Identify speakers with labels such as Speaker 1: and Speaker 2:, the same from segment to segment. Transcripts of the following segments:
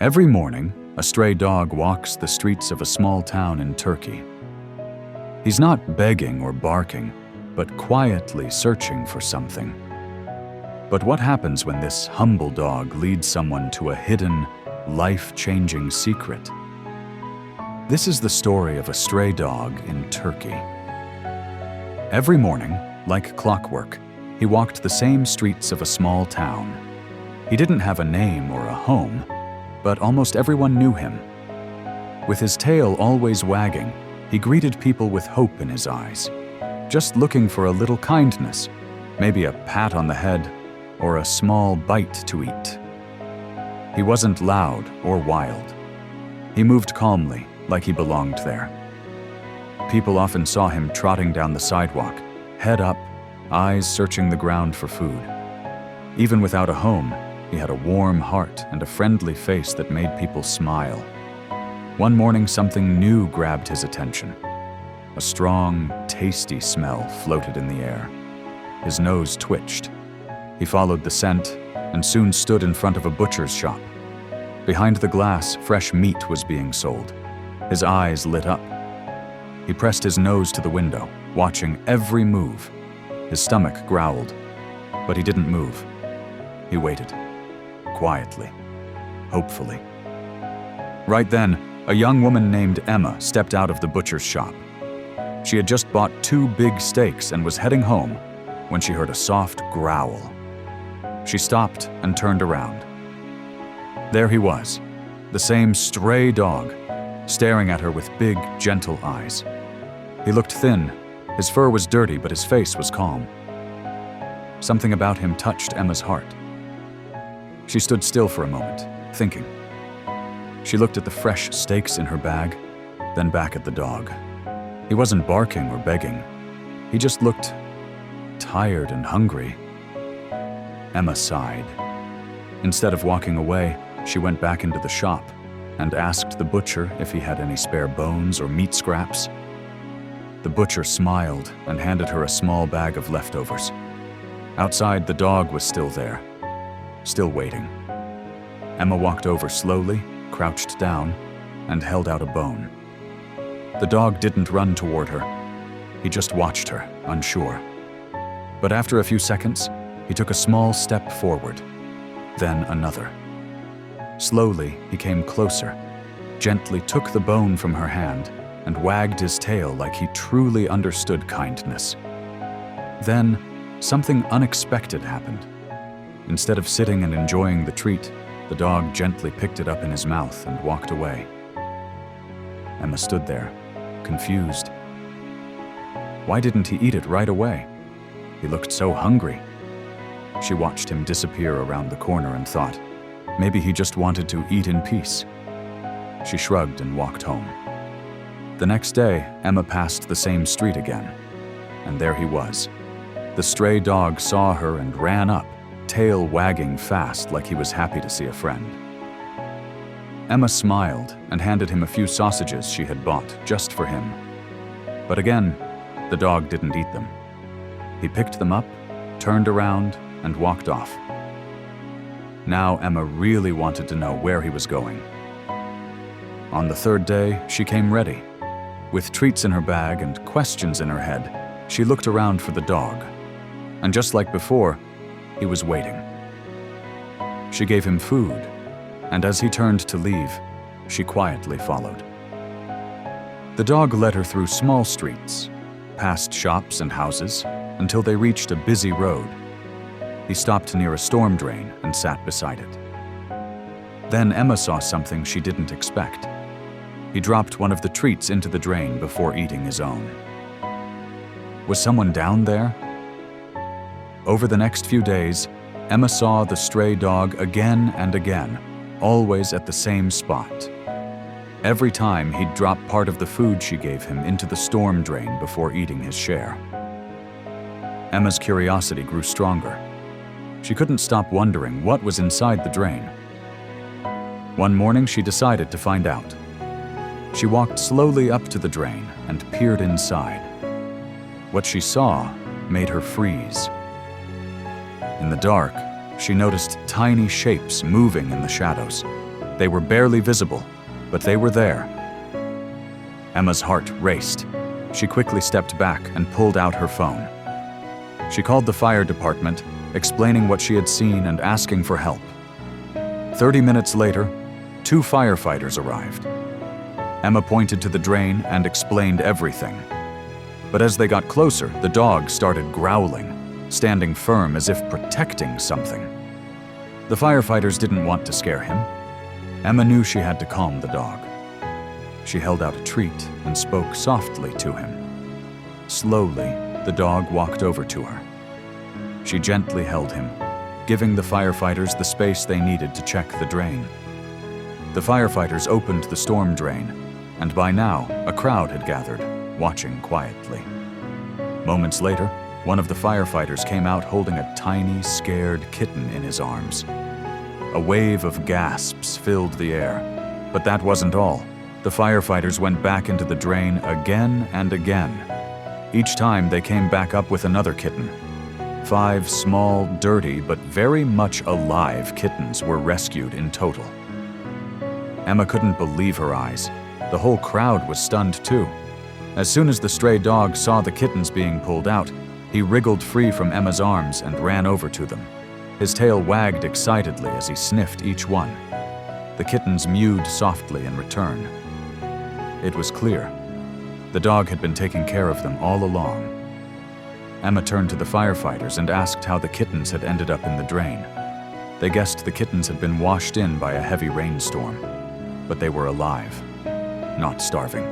Speaker 1: Every morning, a stray dog walks the streets of a small town in Turkey. He's not begging or barking, but quietly searching for something. But what happens when this humble dog leads someone to a hidden, life-changing secret? This is the story of a stray dog in Turkey. Every morning, like clockwork, he walked the same streets of a small town. He didn't have a name or a home, but almost everyone knew him. With his tail always wagging, he greeted people with hope in his eyes, just looking for a little kindness, maybe a pat on the head or a small bite to eat. He wasn't loud or wild. He moved calmly, like he belonged there. People often saw him trotting down the sidewalk, head up, eyes searching the ground for food. Even without a home, he had a warm heart and a friendly face that made people smile. One morning, something new grabbed his attention. A strong, tasty smell floated in the air. His nose twitched. He followed the scent and soon stood in front of a butcher's shop. Behind the glass, fresh meat was being sold. His eyes lit up. He pressed his nose to the window, watching every move. His stomach growled, but he didn't move. He waited. Quietly, hopefully. Right then, a young woman named Emma stepped out of the butcher's shop. She had just bought 2 big steaks and was heading home when she heard a soft growl. She stopped and turned around. There he was, the same stray dog, staring at her with big, gentle eyes. He looked thin, his fur was dirty, but his face was calm. Something about him touched Emma's heart. She stood still for a moment, thinking. She looked at the fresh steaks in her bag, then back at the dog. He wasn't barking or begging. He just looked tired and hungry. Emma sighed. Instead of walking away, she went back into the shop and asked the butcher if he had any spare bones or meat scraps. The butcher smiled and handed her a small bag of leftovers. Outside, the dog was still there, still waiting. Emma walked over slowly, crouched down, and held out a bone. The dog didn't run toward her. He just watched her, unsure. But after a few seconds, he took a small step forward, then another. Slowly, he came closer, gently took the bone from her hand, and wagged his tail like he truly understood kindness. Then, something unexpected happened. Instead of sitting and enjoying the treat, the dog gently picked it up in his mouth and walked away. Emma stood there, confused. Why didn't he eat it right away? He looked so hungry. She watched him disappear around the corner and thought, maybe he just wanted to eat in peace. She shrugged and walked home. The next day, Emma passed the same street again, and there he was. The stray dog saw her and ran up, tail wagging fast like he was happy to see a friend. Emma smiled and handed him a few sausages she had bought just for him. But again, the dog didn't eat them. He picked them up, turned around, and walked off. Now Emma really wanted to know where he was going. On the 3rd day, she came ready. With treats in her bag and questions in her head, she looked around for the dog. And just like before, he was waiting. She gave him food, and as he turned to leave, she quietly followed. The dog led her through small streets, past shops and houses, until they reached a busy road. He stopped near a storm drain and sat beside it. Then Emma saw something she didn't expect. He dropped one of the treats into the drain before eating his own. Was someone down there? Over the next few days, Emma saw the stray dog again and again, always at the same spot. Every time he'd drop part of the food she gave him into the storm drain before eating his share. Emma's curiosity grew stronger. She couldn't stop wondering what was inside the drain. One morning, she decided to find out. She walked slowly up to the drain and peered inside. What she saw made her freeze. In the dark, she noticed tiny shapes moving in the shadows. They were barely visible, but they were there. Emma's heart raced. She quickly stepped back and pulled out her phone. She called the fire department, explaining what she had seen and asking for help. 30 minutes later, 2 firefighters arrived. Emma pointed to the drain and explained everything. But as they got closer, the dog started growling, standing firm as if protecting something. The firefighters didn't want to scare him. Emma knew she had to calm the dog. She held out a treat and spoke softly to him. Slowly, the dog walked over to her. She gently held him, giving the firefighters the space they needed to check the drain. The firefighters opened the storm drain, and by now, a crowd had gathered, watching quietly. Moments later, one of the firefighters came out holding a tiny, scared kitten in his arms. A wave of gasps filled the air, but that wasn't all. The firefighters went back into the drain again and again. Each time they came back up with another kitten. 5 small, dirty, but very much alive kittens were rescued in total. Emma couldn't believe her eyes. The whole crowd was stunned too. As soon as the stray dog saw the kittens being pulled out, he wriggled free from Emma's arms and ran over to them. His tail wagged excitedly as he sniffed each one. The kittens mewed softly in return. It was clear. The dog had been taking care of them all along. Emma turned to the firefighters and asked how the kittens had ended up in the drain. They guessed the kittens had been washed in by a heavy rainstorm, but they were alive, not starving.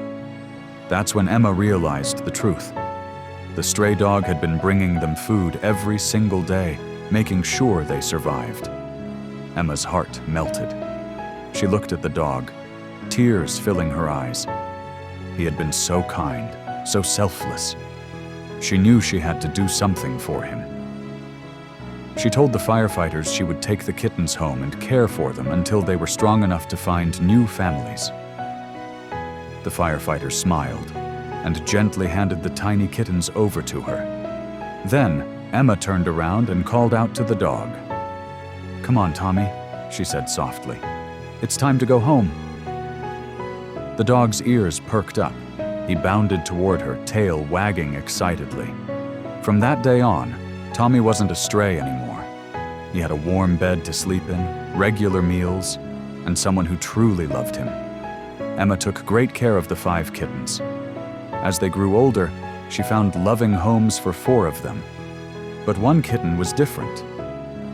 Speaker 1: That's when Emma realized the truth. The stray dog had been bringing them food every single day, making sure they survived. Emma's heart melted. She looked at the dog, tears filling her eyes. He had been so kind, so selfless. She knew she had to do something for him. She told the firefighters she would take the kittens home and care for them until they were strong enough to find new families. The firefighters smiled and gently handed the tiny kittens over to her. Then, Emma turned around and called out to the dog. "Come on, Tommy," she said softly. "It's time to go home." The dog's ears perked up. He bounded toward her, tail wagging excitedly. From that day on, Tommy wasn't a stray anymore. He had a warm bed to sleep in, regular meals, and someone who truly loved him. Emma took great care of the 5 kittens. As they grew older, she found loving homes for 4 of them. But one kitten was different,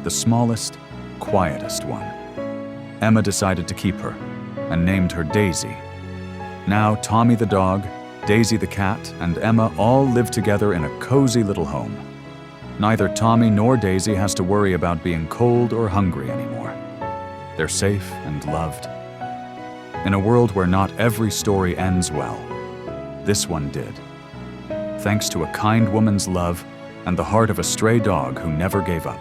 Speaker 1: the smallest, quietest one. Emma decided to keep her and named her Daisy. Now Tommy the dog, Daisy the cat, and Emma all live together in a cozy little home. Neither Tommy nor Daisy has to worry about being cold or hungry anymore. They're safe and loved. In a world where not every story ends well, this one did. Thanks to a kind woman's love and the heart of a stray dog who never gave up.